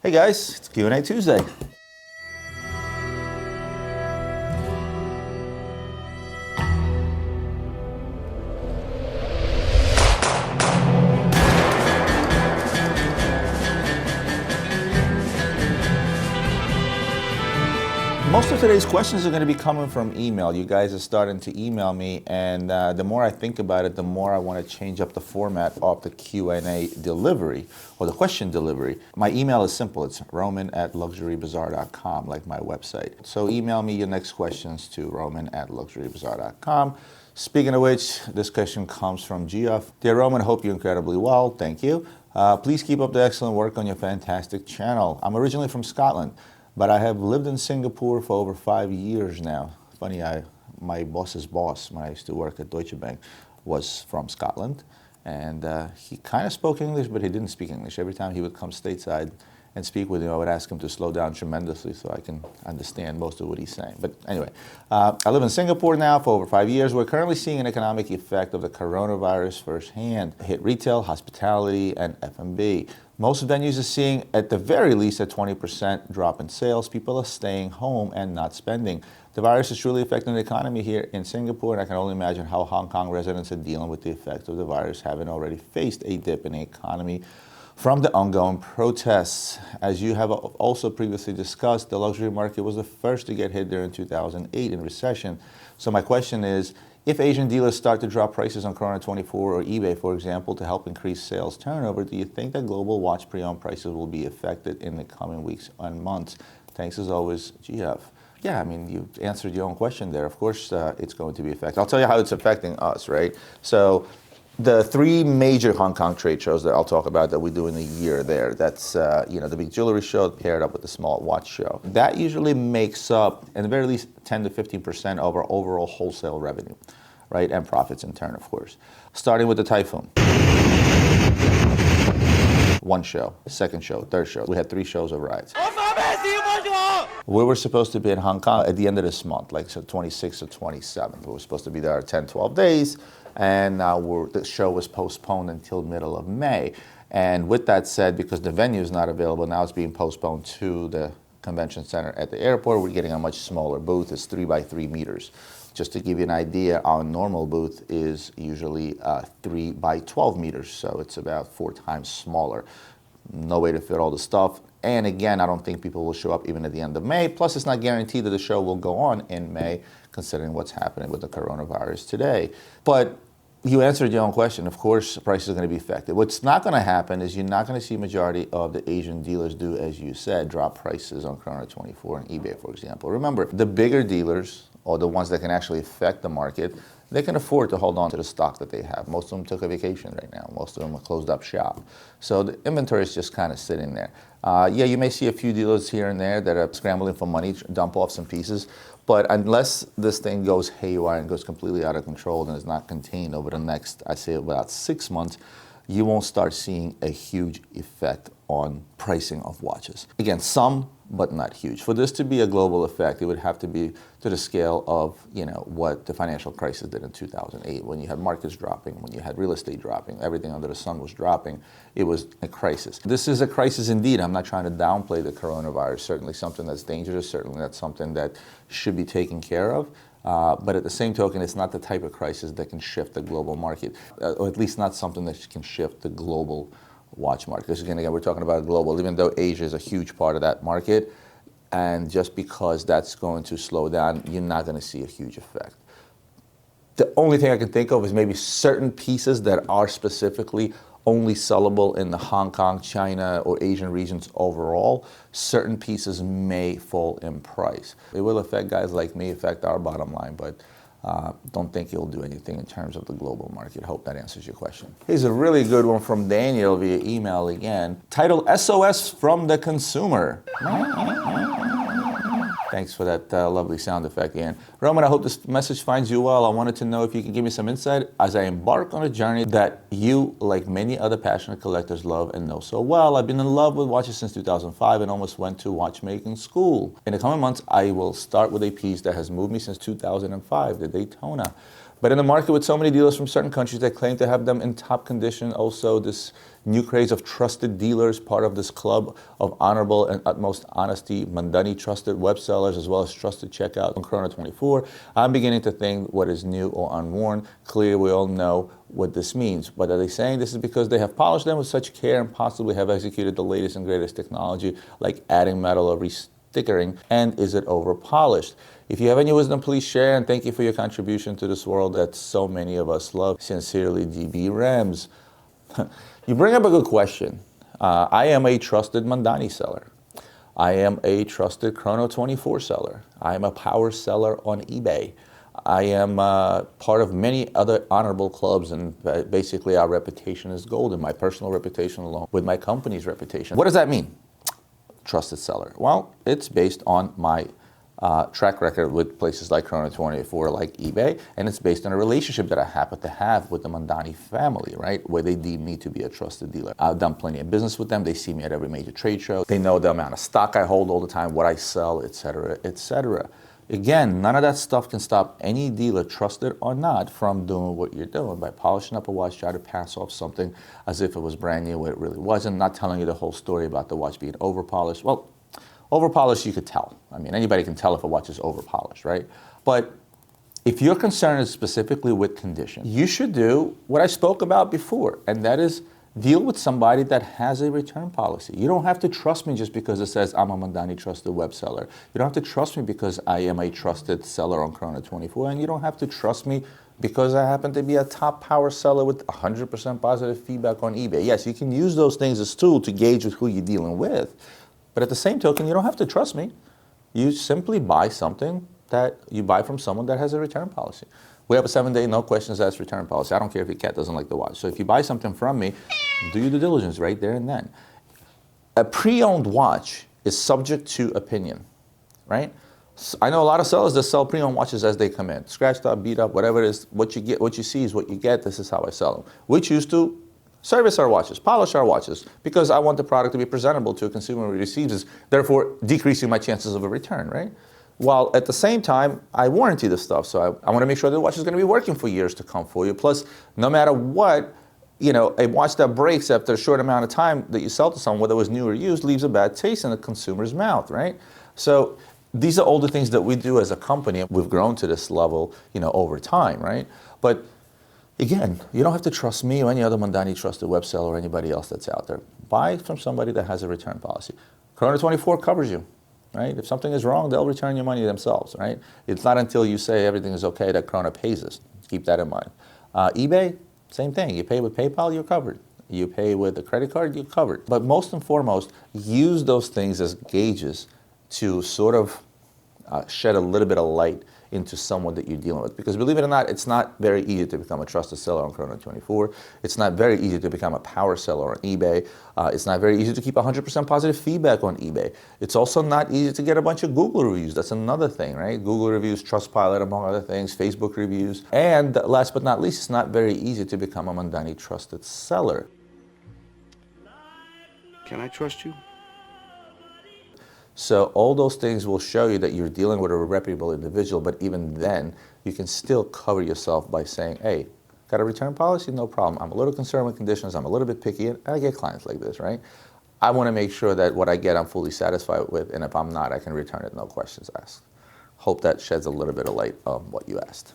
Hey guys, it's Q&A Tuesday. Most of today's questions are going to be coming from email. You guys are starting to email me, and the more I think about it, the more I want to change up the format of the Q&A delivery, or the question delivery. My email is simple. It's roman@luxurybazaar.com, like my website. So email me your next questions to roman@luxurybazaar.com. Speaking of which, this question comes from Geoff. Dear Roman, hope you're incredibly well. Thank you. Please keep up the excellent work on your fantastic channel. I'm originally from Scotland, but I have lived in Singapore for over 5 years now. Funny, my boss's boss, when I used to work at Deutsche Bank, was from Scotland. And he kind of spoke English, but he didn't speak English. Every time he would come stateside and speak with me, I would ask him to slow down tremendously so I can understand most of what he's saying. But anyway, I live in Singapore now for over 5 years. We're currently seeing an economic effect of the coronavirus firsthand. Hit retail, hospitality, and F&B. Most venues are seeing, at the very least, a 20% drop in sales. People are staying home and not spending. The virus is truly affecting the economy here in Singapore, and I can only imagine how Hong Kong residents are dealing with the effects of the virus, having already faced a dip in the economy from the ongoing protests. As you have also previously discussed, the luxury market was the first to get hit during 2008 in recession. So my question is, if Asian dealers start to drop prices on Chrono24 or eBay, for example, to help increase sales turnover, do you think that global watch pre-owned prices will be affected in the coming weeks and months? Thanks as always, GF. Yeah, I mean, you answered your own question there. Of course, it's going to be affected. I'll tell you how it's affecting us, right? So the three major Hong Kong trade shows that I'll talk about that we do in a year there, that's the big jewelry show paired up with the small watch show. That usually makes up, at the very least, 10 to 15% of our overall wholesale revenue, right? And profits in turn, of course. Starting with the Typhoon. One show, second show, third show. We had 3 shows of rides. We were supposed to be in Hong Kong at the end of this month, like so 26th or 27th. We were supposed to be there 10, 12 days, and the show was postponed until middle of May. And with that said, because the venue is not available, now it's being postponed to the convention center at the airport. We're getting a much smaller booth. It's 3 by 3 meters. Just to give you an idea, our normal booth is usually 3 by 12 meters, so it's about 4 times smaller. No way to fit all the stuff. And again, I don't think people will show up even at the end of May. Plus, it's not guaranteed that the show will go on in May, considering what's happening with the coronavirus today. But you answered your own question. Of course, prices are going to be affected. What's not going to happen is you're not going to see majority of the Asian dealers do, as you said, drop prices on Chrono24 and eBay, for example. Remember, the bigger dealers, or the ones that can actually affect the market, they can afford to hold on to the stock that they have. Most of them took a vacation right now. Most of them are closed up shop. So the inventory is just kind of sitting there. Yeah, you may see a few dealers here and there that are scrambling for money, dump off some pieces. But unless this thing goes haywire and goes completely out of control and is not contained over the next, I say about 6 months, you won't start seeing a huge effect on pricing of watches. Again, some, but not huge. For this to be a global effect, it would have to be to the scale of, what the financial crisis did in 2008, when you had markets dropping, when you had real estate dropping, everything under the sun was dropping. It was a crisis. This is a crisis indeed. I'm not trying to downplay the coronavirus. Certainly something that's dangerous. Certainly that's something that should be taken care of. But at the same token, it's not the type of crisis that can shift the global market, or at least not something that can shift the global watch market. Because again, we're talking about global, even though Asia is a huge part of that market. And just because that's going to slow down, you're not going to see a huge effect. The only thing I can think of is maybe certain pieces that are specifically only sellable in the Hong Kong, China, or Asian regions overall. Certain pieces may fall in price. It will affect guys like me, affect our bottom line, but don't think it'll do anything in terms of the global market. Hope that answers your question. Here's a really good one from Daniel via email again. Titled SOS from the Consumer. Thanks for that lovely sound effect, Ian. Roman, I hope this message finds you well. I wanted to know if you can give me some insight as I embark on a journey that you, like many other passionate collectors, love and know so well. I've been in love with watches since 2005 and almost went to watchmaking school. In the coming months, I will start with a piece that has moved me since 2005, the Daytona. But in the market with so many dealers from certain countries that claim to have them in top condition, also this new craze of trusted dealers, part of this club of honorable and utmost honesty, Mandani trusted web sellers, as well as trusted checkout on Chrono 24, I'm beginning to think what is new or unworn. Clearly, we all know what this means. But are they saying this is because they have polished them with such care and possibly have executed the latest and greatest technology, like adding metal or stickering, and is it over-polished? If you have any wisdom, please share, and thank you for your contribution to this world that so many of us love. Sincerely, DB Rams. You bring up a good question. I am a trusted Mandani seller. I am a trusted Chrono 24 seller. I am a power seller on eBay. I am part of many other honorable clubs, and basically our reputation is golden, my personal reputation along with my company's reputation. What does that mean? Trusted seller. Well, it's based on my track record with places like Chrono 24, like eBay, and it's based on a relationship that I happen to have with the Mandani family, right, where they deem me to be a trusted dealer. I've done plenty of business with them. They see me at every major trade show. They know the amount of stock I hold all the time, what I sell, etc., etc. Again, none of that stuff can stop any dealer, trusted or not, from doing what you're doing by polishing up a watch, try to pass off something as if it was brand new when it really wasn't, not telling you the whole story about the watch being over-polished. Well, over-polished, you could tell. I mean, anybody can tell if a watch is over-polished, right? But if your concern is specifically with condition, you should do what I spoke about before, and that is deal with somebody that has a return policy. You don't have to trust me just because it says I'm a Mandani trusted web seller. You don't have to trust me because I am a trusted seller on Chrono 24, and you don't have to trust me because I happen to be a top power seller with 100% positive feedback on eBay. Yes, you can use those things as tools to gauge with who you're dealing with, but at the same token, you don't have to trust me. You simply buy something that you buy from someone that has a return policy. We have a 7-day, no questions asked return policy. I don't care if your cat doesn't like the watch. So if you buy something from me, do your due diligence right there and then. A pre-owned watch is subject to opinion, right? So I know a lot of sellers that sell pre-owned watches as they come in. Scratched up, beat up, whatever it is, what you get, what you see is what you get. This is how I sell them. We choose to service our watches, polish our watches, because I want the product to be presentable to a consumer who receives it, therefore decreasing my chances of a return, right? While at the same time, I warranty this stuff. So I want to make sure the watch is going to be working for years to come for you. Plus, no matter what, you know, a watch that breaks after a short amount of time that you sell to someone, whether it was new or used, leaves a bad taste in the consumer's mouth, right? So these are all the things that we do as a company. We've grown to this level, you know, over time, right? But again, you don't have to trust me or any other Mandani trusted web seller or anybody else that's out there. Buy from somebody that has a return policy. Chrono 24 covers you. Right? If something is wrong, they'll return your money themselves, right? It's not until you say everything is okay that Chrono pays us. Keep that in mind. eBay, same thing. You pay with PayPal, you're covered. You pay with a credit card, you're covered. But most and foremost, use those things as gauges to sort of shed a little bit of light into someone that you're dealing with. Because believe it or not, it's not very easy to become a trusted seller on Chrono 24. It's not very easy to become a power seller on eBay. It's not very easy to keep 100% positive feedback on eBay. It's also not easy to get a bunch of Google reviews. That's another thing, right? Google reviews, Trustpilot, among other things, Facebook reviews. And last but not least, it's not very easy to become a Mandani trusted seller. Can I trust you? So all those things will show you that you're dealing with a reputable individual, but even then, you can still cover yourself by saying, hey, got a return policy? No problem. I'm a little concerned with conditions. I'm a little bit picky, and I get clients like this, right? I want to make sure that what I get, I'm fully satisfied with, and if I'm not, I can return it, no questions asked. Hope that sheds a little bit of light on what you asked.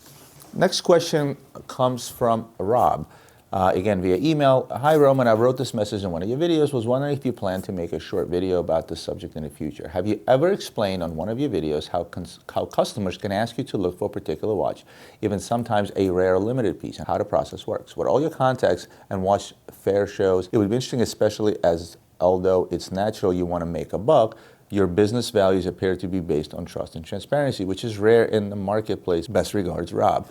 Next question comes from Rob. Again, via email. Hi, Roman. I wrote this message in one of your videos. Was wondering if you plan to make a short video about this subject in the future. Have you ever explained on one of your videos how customers can ask you to look for a particular watch, even sometimes a rare limited piece, and how the process works? With all your contacts and watch fair shows, it would be interesting, especially as although it's natural you want to make a buck, your business values appear to be based on trust and transparency, which is rare in the marketplace. Best regards, Rob.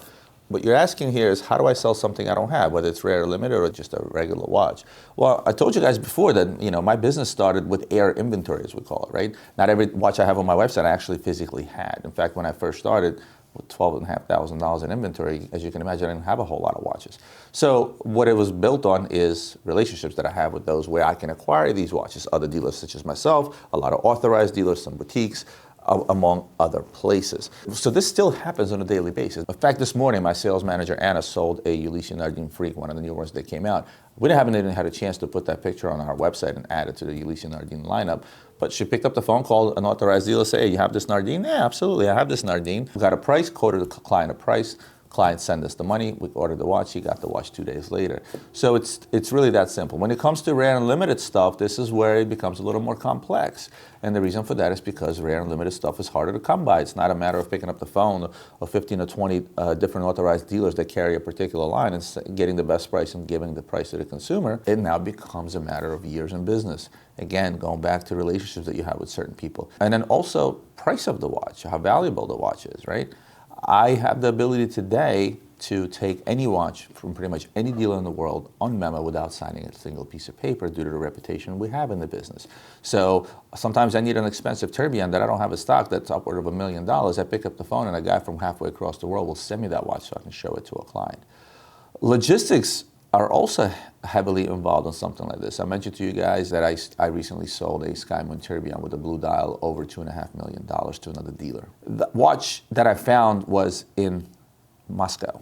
What you're asking here is, how do I sell something I don't have, whether it's rare or limited or just a regular watch? Well, I told you guys before that, you know, my business started with air inventory, as we call it, right? Not every watch I have on my website I actually physically had. In fact, when I first started with $12,500 in inventory, as you can imagine, I didn't have a whole lot of watches. So what it was built on is relationships that I have with those where I can acquire these watches, other dealers such as myself, a lot of authorized dealers, some boutiques, among other places. So this still happens on a daily basis. In fact, this morning, my sales manager, Anna, sold a Ulysses Nardine Freak, one of the new ones that came out. We haven't even had a chance to put that picture on our website and add it to the Ulysses Nardine lineup. But she picked up the phone, called an authorized dealer, say, hey, you have this Nardine? Yeah, absolutely, I have this Nardine. We got a price, quoted the client a price. Client sent us the money, we ordered the watch, he got the watch 2 days later. So it's really that simple. When it comes to rare and limited stuff, this is where it becomes a little more complex. And the reason for that is because rare and limited stuff is harder to come by. It's not a matter of picking up the phone of 15 or 20 different authorized dealers that carry a particular line and getting the best price and giving the price to the consumer. It now becomes a matter of years in business. Again, going back to relationships that you have with certain people. And then also price of the watch, how valuable the watch is, right? I have the ability today to take any watch from pretty much any dealer in the world on memo without signing a single piece of paper due to the reputation we have in the business. So sometimes I need an expensive tourbillon that I don't have in stock that's upward of $1 million. I pick up the phone and a guy from halfway across the world will send me that watch so I can show it to a client. Logistics are also heavily involved in something like this. I mentioned to you guys that I recently sold a Sky Moon tourbillon with a blue dial over $2.5 million to another dealer. The watch that I found was in Moscow.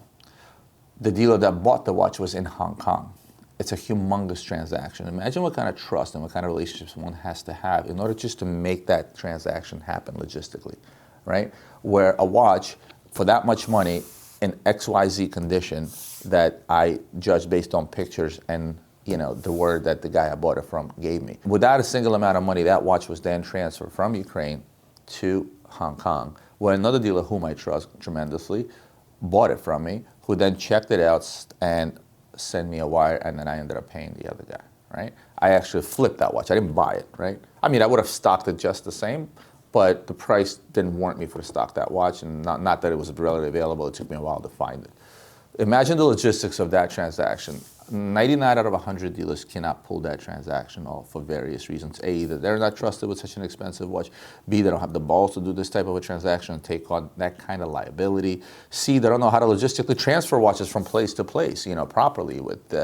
The dealer that bought the watch was in Hong Kong. It's a humongous transaction. Imagine what kind of trust and what kind of relationships one has to have in order just to make that transaction happen logistically, right? Where a watch for that much money in XYZ condition that I judged based on pictures and the word that the guy I bought it from gave me. Without a single amount of money, that watch was then transferred from Ukraine to Hong Kong, where another dealer whom I trust tremendously bought it from me, who then checked it out and sent me a wire, and then I ended up paying the other guy, right? I actually flipped that watch. I didn't buy it, right? I mean, I would have stocked it just the same, but the price didn't warrant me for to stock that watch, and not that it was readily available. It took me a while to find it. Imagine the logistics of that transaction. 99 out of 100 dealers cannot pull that transaction off for various reasons. A, either they're not trusted with such an expensive watch. B, they don't have the balls to do this type of a transaction and take on that kind of liability. C, they don't know how to logistically transfer watches from place to place, properly with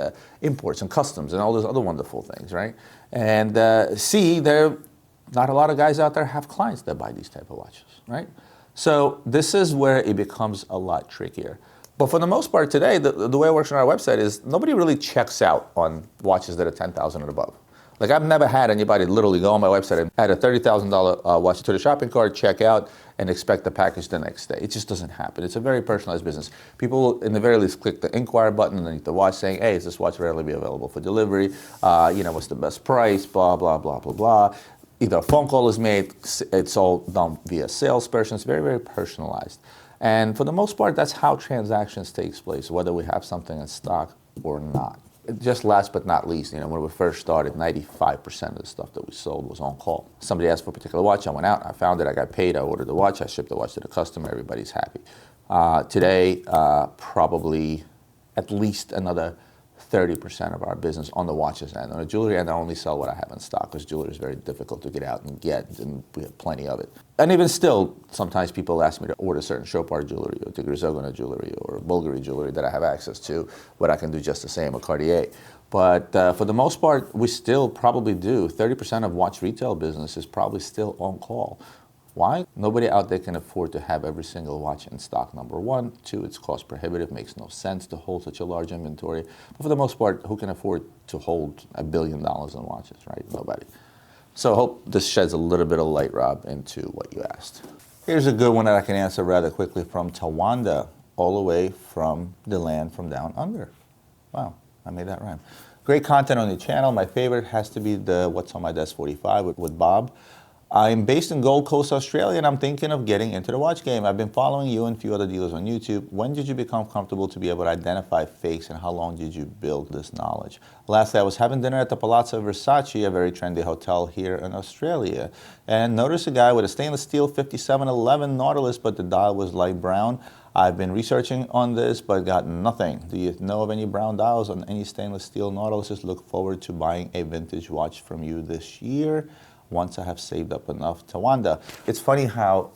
imports and customs and all those other wonderful things, right? And C, not a lot of guys out there have clients that buy these type of watches, right? So this is where it becomes a lot trickier. But for the most part today, the way it works on our website is nobody really checks out on watches that are $10,000 and above. Like I've never had anybody literally go on my website and add a $30,000 watch to the shopping cart, check out, and expect the package the next day. It just doesn't happen. It's a very personalized business. People will, in the very least, click the inquire button underneath the watch saying, hey, is this watch readily be available for delivery? What's the best price? Blah, blah, blah, blah, blah. Either a phone call is made, it's all done via salesperson. It's very, very personalized. And for the most part, that's how transactions takes place, whether we have something in stock or not. Just last but not least, when we first started, 95% of the stuff that we sold was on call. Somebody asked for a particular watch, I went out, I found it, I got paid, I ordered the watch, I shipped the watch to the customer, everybody's happy. Today, probably at least another 30% of our business on the watches end. On the jewelry end, I only sell what I have in stock because jewelry is very difficult to get out and get, and we have plenty of it. And even still, sometimes people ask me to order certain Chopard jewelry or Tigrizogona jewelry or Bulgari jewelry that I have access to, but I can do just the same, or Cartier. But for the most part, we still probably do. 30% of watch retail business is probably still on call. Why? Nobody out there can afford to have every single watch in stock, number one. Two, it's cost prohibitive, makes no sense to hold such a large inventory. But for the most part, who can afford to hold $1 billion in watches, right? Nobody. So I hope this sheds a little bit of light, Rob, into what you asked. Here's a good one that I can answer rather quickly from Tawanda, all the way from the land from down under. Wow, I made that rhyme. Great content on your channel. My favorite has to be the What's on My Desk 45 with Bob. I'm based in Gold Coast, Australia, and I'm thinking of getting into the watch game. I've been following you and a few other dealers on YouTube. When did you become comfortable to be able to identify fakes, and how long did you build this knowledge? Lastly, I was having dinner at the Palazzo Versace, a very trendy hotel here in Australia, and noticed a guy with a stainless steel 5711 Nautilus, but the dial was light brown. I've been researching on this, but got nothing. Do you know of any brown dials on any stainless steel Nautiluses? Look forward to buying a vintage watch from you this year, once I have saved up enough. Tawanda. It's funny how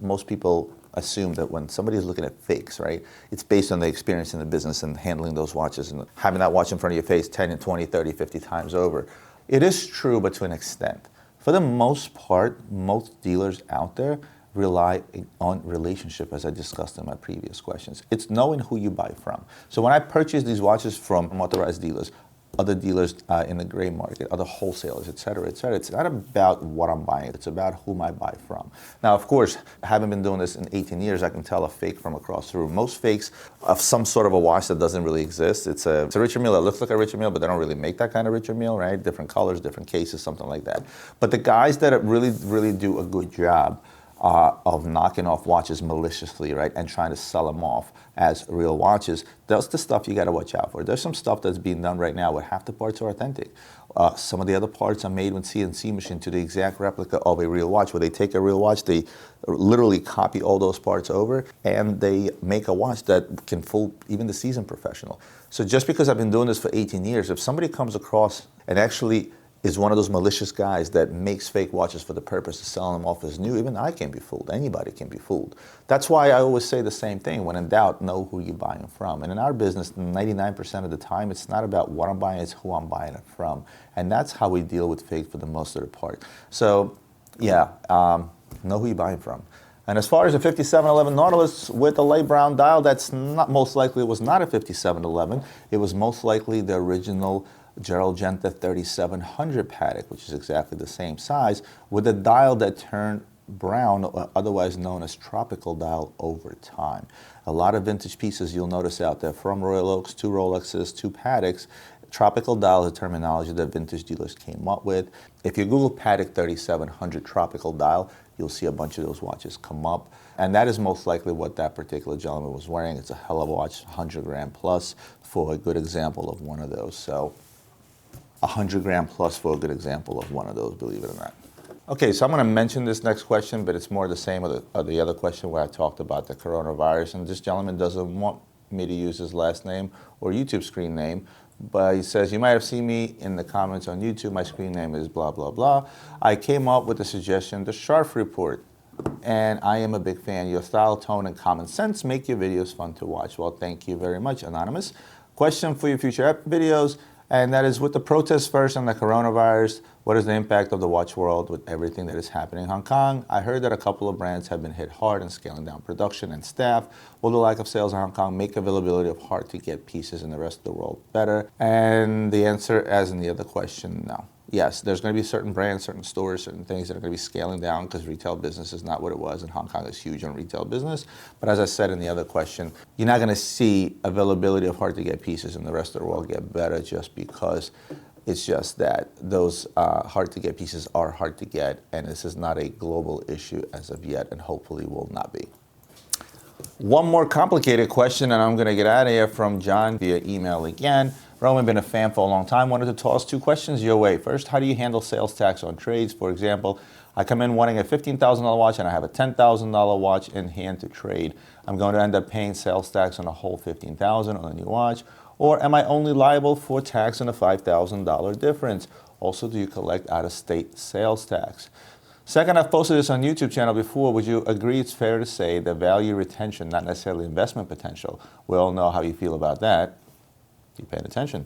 most people assume that when somebody is looking at fakes, right, it's based on the experience in the business and handling those watches and having that watch in front of your face 10 and 20, 30, 50 times over. It is true, but to an extent. For the most part, most dealers out there rely on relationship, as I discussed in my previous questions. It's knowing who you buy from. So when I purchase these watches from authorized dealers, other dealers in the gray market, other wholesalers, et cetera, it's not about what I'm buying, it's about whom I buy from. Now, of course, having been doing this in 18 years, I can tell a fake from across the room. Most fakes of some sort of a watch that doesn't really exist. It's a Richard Mille. It looks like a Richard Mille, but they don't really make that kind of Richard Mille, right? Different colors, different cases, something like that. But the guys that really do a good job of knocking off watches maliciously, right, and trying to sell them off as real watches, that's the stuff you got to watch out for. There's some stuff that's being done right now where half the parts are authentic. Some of the other parts are made with CNC machine to the exact replica of a real watch, where they take a real watch, they literally copy all those parts over, and they make a watch that can fool even the seasoned professional. So just because I've been doing this for 18 years, if somebody comes across and actually is one of those malicious guys that makes fake watches for the purpose of selling them off as new, even I can be fooled. Anybody can be fooled. That's why I always say the same thing. When in doubt, know who you're buying from. And in our business, 99% of the time, it's not about what I'm buying, it's who I'm buying it from. And that's how we deal with fake for the most of the part. So, yeah, know who you're buying from. And as far as the 5711 Nautilus with a light brown dial, that's not, most likely it was not a 5711. It was most likely the original Gerald Genta 3700 Patek, which is exactly the same size, with a dial that turned brown, otherwise known as tropical dial, over time. A lot of vintage pieces you'll notice out there from Royal Oaks to Rolexes to Pateks. Tropical dial is a terminology that vintage dealers came up with. If you Google Patek 3700 tropical dial, you'll see a bunch of those watches come up. And that is most likely what that particular gentleman was wearing. It's a hell of a watch, 100 gram plus for a good example of one of those. So 100 gram plus for a good example of one of those, believe it or not. Okay, so I'm going to mention this next question, but it's more the same of the other question where I talked about the coronavirus. And this gentleman doesn't want me to use his last name or YouTube screen name, but he says, you might have seen me in the comments on YouTube. My screen name is blah, blah, blah. I came up with the suggestion, the Sharf Report, and I am a big fan. Your style, tone, and common sense make your videos fun to watch. Well, thank you very much, Anonymous. Question for your future videos. And that is, with the protests first and the coronavirus, what is the impact of the watch world with everything that is happening in Hong Kong? I heard that a couple of brands have been hit hard in scaling down production and staff. Will the lack of sales in Hong Kong make availability of hard-to-get pieces in the rest of the world better? And the answer, as in the other question, no. Yes, there's going to be certain brands, certain stores, certain things that are going to be scaling down because retail business is not what it was, and Hong Kong is huge on retail business. But as I said in the other question, you're not going to see availability of hard-to-get pieces in the rest of the world get better just because it's just that those hard-to-get pieces are hard to get, and this is not a global issue as of yet, and hopefully will not be. One more complicated question, and I'm going to get out of here, from John via email again. Roman, been a fan for a long time. Wanted to toss two questions your way. First, how do you handle sales tax on trades? For example, I come in wanting a $15,000 watch and I have a $10,000 watch in hand to trade. I'm going to end up paying sales tax on the whole $15,000 on a new watch, or am I only liable for tax on a $5,000 difference? Also, do you collect out-of-state sales tax? Second, I've posted this on YouTube channel before. Would you agree it's fair to say that value retention, not necessarily investment potential, we all know how you feel about that, you paying attention,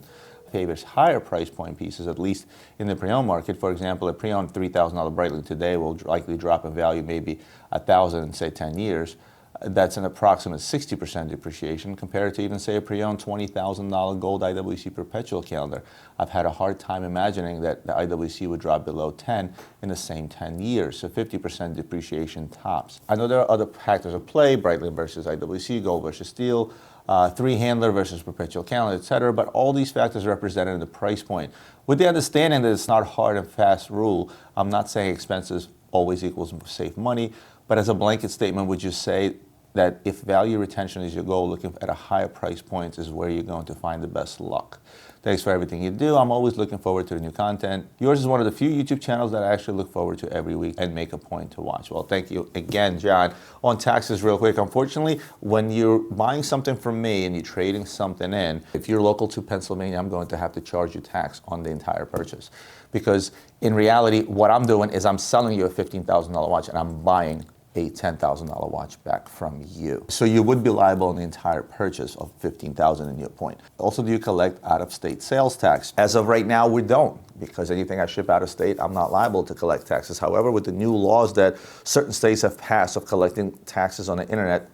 favors higher price point pieces, at least in the pre-owned market? For example, a pre-owned $3,000 Breitling today will likely drop in value maybe $1,000 in, say, 10 years. That's an approximate 60% depreciation compared to even, say, a pre-owned $20,000 gold IWC perpetual calendar. I've had a hard time imagining that the IWC would drop below 10 in the same 10 years, so 50% depreciation tops. I know there are other factors at play, Breitling versus IWC, gold versus steel, three-handler versus perpetual calendar, etc., but all these factors are represented in the price point. With the understanding that it's not hard and fast rule, I'm not saying expenses always equals save money, but as a blanket statement, would you say that if value retention is your goal, looking at a higher price point is where you're going to find the best luck? Thanks for everything you do. I'm always looking forward to the new content. Yours is one of the few YouTube channels that I actually look forward to every week and make a point to watch. Well, thank you again, John. On taxes real quick, unfortunately, when you're buying something from me and you're trading something in, if you're local to Pennsylvania, I'm going to have to charge you tax on the entire purchase. Because in reality, what I'm doing is I'm selling you a $15,000 watch and I'm buying a $10,000 watch back from you. So you would be liable on the entire purchase of $15,000 in your point. Also, do you collect out-of-state sales tax? As of right now, we don't, because anything I ship out of state, I'm not liable to collect taxes. However, with the new laws that certain states have passed of collecting taxes on the internet,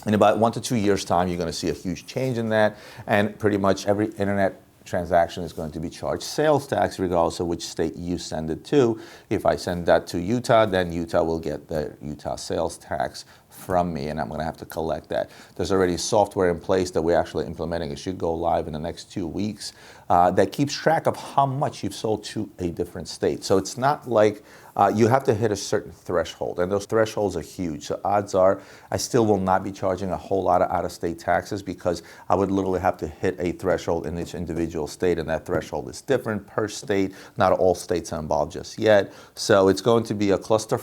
in about 1 to 2 years' time, you're going to see a huge change in that, and pretty much every internet transaction is going to be charged sales tax regardless of which state you send it to. If I send that to Utah, then Utah will get the Utah sales tax from me, and I'm going to have to collect that. There's already software in place that we're actually implementing. It should go live in the next 2 weeks that keeps track of how much you've sold to a different state. So it's not like you have to hit a certain threshold, and those thresholds are huge. So odds are I still will not be charging a whole lot of out-of-state taxes, because I would literally have to hit a threshold in each individual state, and that threshold is different per state. Not all states are involved just yet. So it's going to be a cluster,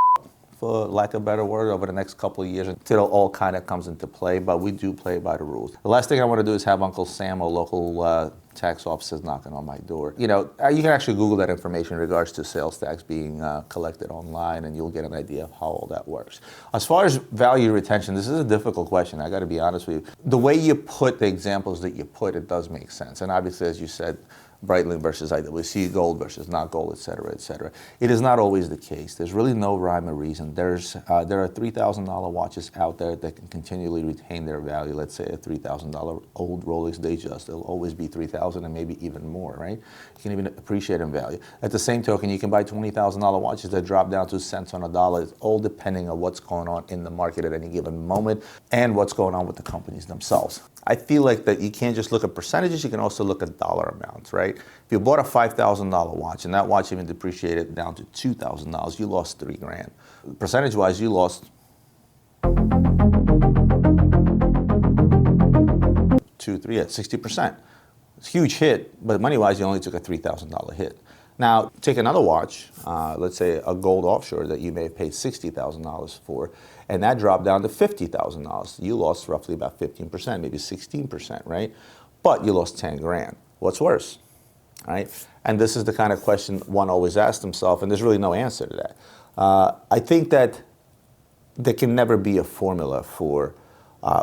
for lack of a better word, over the next couple of years until it all kind of comes into play, but we do play by the rules. The last thing I want to do is have Uncle Sam or local tax officers knocking on my door. You know, you can actually Google that information in regards to sales tax being collected online, and you'll get an idea of how all that works. As far as value retention, this is a difficult question. I got to be honest with you. The way you put the examples that you put, it does make sense. And obviously, as you said, Breitling versus IWC, gold versus not gold, et cetera, et cetera. It is not always the case. There's really no rhyme or reason. There are $3,000 watches out there that can continually retain their value. Let's say a $3,000 old Rolex Datejust. It'll always be $3,000 and maybe even more, right? You can even appreciate in value. At the same token, you can buy $20,000 watches that drop down to cents on a dollar. It's all depending on what's going on in the market at any given moment and what's going on with the companies themselves. I feel like that you can't just look at percentages, you can also look at dollar amounts, right? If you bought a $5,000 watch and that watch even depreciated down to $2,000, you lost $3,000. Percentage-wise, you lost 60%. It's a huge hit, but money-wise, you only took a $3,000 hit. Now, take another watch, let's say a gold offshore that you may have paid $60,000 for, and that dropped down to $50,000. You lost roughly about 15%, maybe 16%, right? But you lost $10,000. What's worse, right? And this is the kind of question one always asks himself, and there's really no answer to that. I think that there can never be a formula for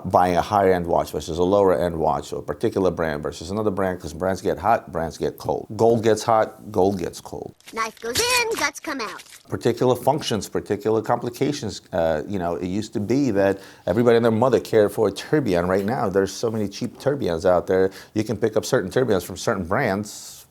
buying a higher-end watch versus a lower-end watch, or a particular brand versus another brand, because brands get hot, brands get cold. Gold gets hot, gold gets cold. Knife goes in, guts come out. Particular functions, particular complications. You know, it used to be that everybody and their mother cared for a tourbillon. Right now, there's so many cheap tourbillons out there. You can pick up certain tourbillons from certain brands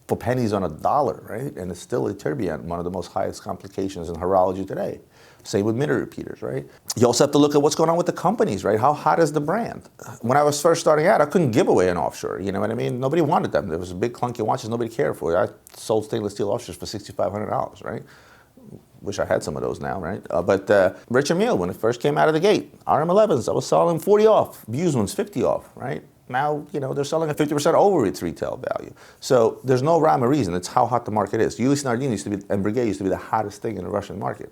for pennies on a dollar, right? And it's still a tourbillon, one of the most highest complications in horology today. Same with minute repeaters, right? You also have to look at what's going on with the companies, right? How hot is the brand? When I was first starting out, I couldn't give away an offshore, you know what I mean? Nobody wanted them. There was big clunky watches nobody cared for. I sold stainless steel offshores for $6,500, right? Wish I had some of those now, right? But Richard Mille, when it first came out of the gate, RM11s, I was selling 40 off. Used ones, 50 off, right? Now, you know, they're selling at 50% over its retail value. So there's no rhyme or reason. It's how hot the market is. Ulysse Nardin used to be, and Breguet used to be the hottest thing in the Russian market.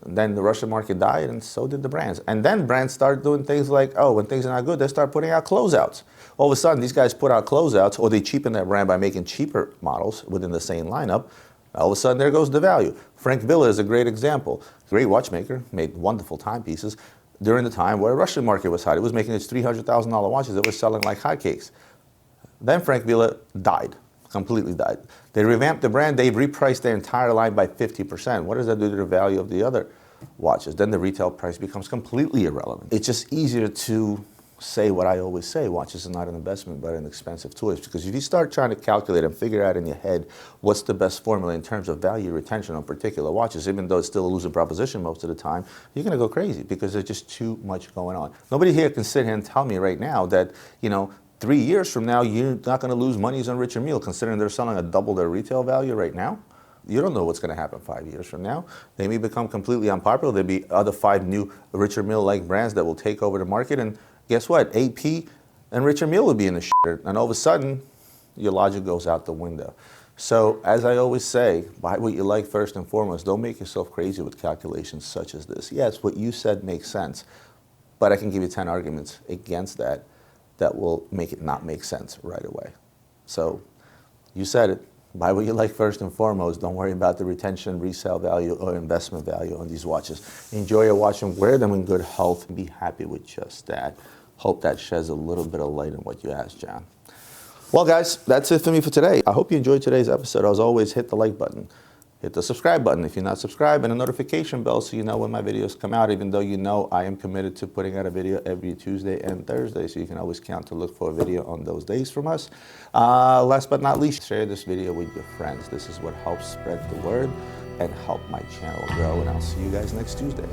Then the Russian market died, and so did the brands. And then brands started doing things like, oh, when things are not good, they start putting out closeouts. All of a sudden, these guys put out closeouts, or they cheapen their brand by making cheaper models within the same lineup. All of a sudden, there goes the value. Frank Villa is a great example. Great watchmaker, made wonderful timepieces during the time where the Russian market was hot. It was making its $300,000 watches that were selling like hotcakes. Then Frank Villa died. Completely died. They revamped the brand. They repriced their entire line by 50%. What does that do to the value of the other watches? Then the retail price becomes completely irrelevant. It's just easier to say what I always say: watches are not an investment, but an expensive choice. Because if you start trying to calculate and figure out in your head what's the best formula in terms of value retention on particular watches, even though it's still a losing proposition most of the time, you're going to go crazy because there's just too much going on. Nobody here can sit here and tell me right now that, you know, 3 years from now, you're not going to lose monies on Richard Mille, considering they're selling at double their retail value right now. You don't know what's going to happen 5 years from now. They may become completely unpopular. There'll be other 5 new Richard Mille-like brands that will take over the market. And guess what? AP and Richard Mille will be in the shit. And all of a sudden, your logic goes out the window. So, as I always say, buy what you like first and foremost. Don't make yourself crazy with calculations such as this. Yes, what you said makes sense. But I can give you 10 arguments against that will make it not make sense right away. So, you said it. Buy what you like first and foremost. Don't worry about the retention, resale value, or investment value on these watches. Enjoy your watch and wear them in good health. Be happy with just that. Hope that sheds a little bit of light on what you asked, John. Well, guys, that's it for me for today. I hope you enjoyed today's episode. As always, hit the like button. Hit the subscribe button if you're not subscribed, and a notification bell so you know when my videos come out, even though you know I am committed to putting out a video every Tuesday and Thursday, so you can always count to look for a video on those days from us. Last but not least, share this video with your friends. This is what helps spread the word and help my channel grow, and I'll see you guys next Tuesday.